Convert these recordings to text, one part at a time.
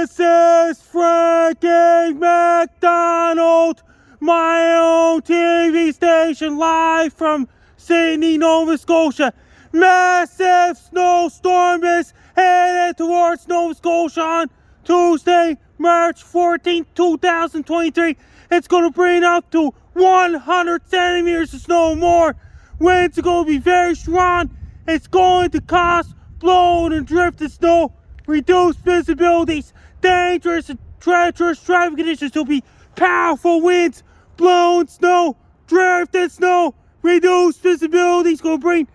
This is freaking McDonald, my own TV station, live from Sydney, Nova Scotia. Massive snowstorm is headed towards Nova Scotia on Tuesday, March 14th, 2023. It's going to bring up to 100 centimeters of snow more. Winds are going to be very strong. It's going to cause blown and drifted snow, reduced visibilities, dangerous and treacherous driving conditions. There'll be powerful winds, blown snow, drifted snow, reduced visibility. It's going to bring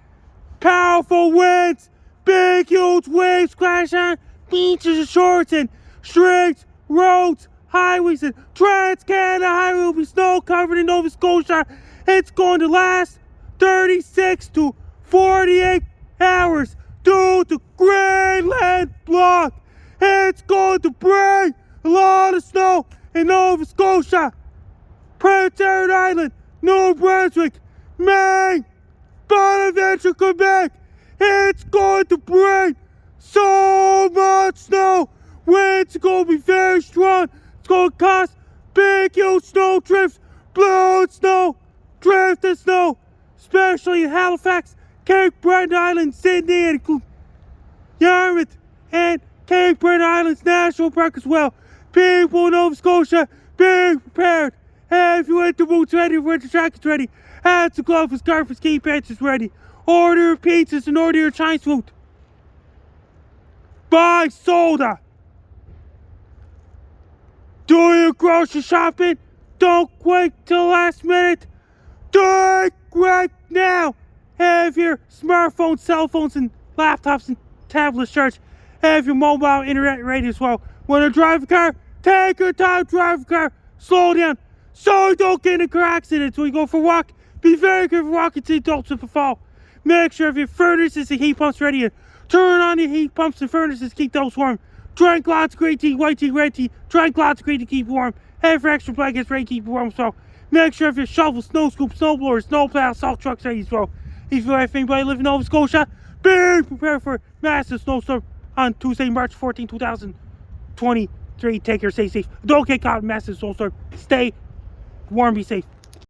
powerful winds, big huge waves crash on beaches and shores and streets, roads, highways, and Trans-Canada Highway will be snow covered in Nova Scotia. It's going to last 36 to 48 hours due to Greenland Block. It's going to bring a lot of snow in Nova Scotia, Prince Edward Island, New Brunswick, Maine, Bonaventure, Quebec. It's going to bring so much snow. Winds are going to be very strong. It's going to cause big, huge snow drifts, blown snow, drifted snow, especially in Halifax, Cape Breton Island, Sydney, and Yarmouth, and Cape Breton Islands National Park as well. People in Nova Scotia, be prepared. Have your winter boots ready, winter jackets ready, hats and gloves, scarves, ski pants ready. Order your pizzas and order your Chinese food. Buy soda. Do your grocery shopping. Don't wait till the last minute. Do it right now. Have your smartphones, cell phones, and laptops and tablets charged. Have your mobile internet ready as well. When you drive a car, take your time, drive a car. Slow down so you don't get in a car accident. When you go for a walk, be very careful walking to the adults if you fall. Make sure if your furnaces and heat pumps ready. Turn on your heat pumps and furnaces, keep those warm. Drink lots of green tea, white tea, red tea. Drink lots of green tea to keep warm. Have extra blankets ready to keep warm. So make sure if your shovel, snow scoop, snow blowers, snow plow, salt trucks ready as well. If you have anybody living in Nova Scotia, be prepared for massive snowstorm on Tuesday, March 14, 2023. Take care, stay safe. Don't get caught in massive snowstorm. Stay warm, be safe.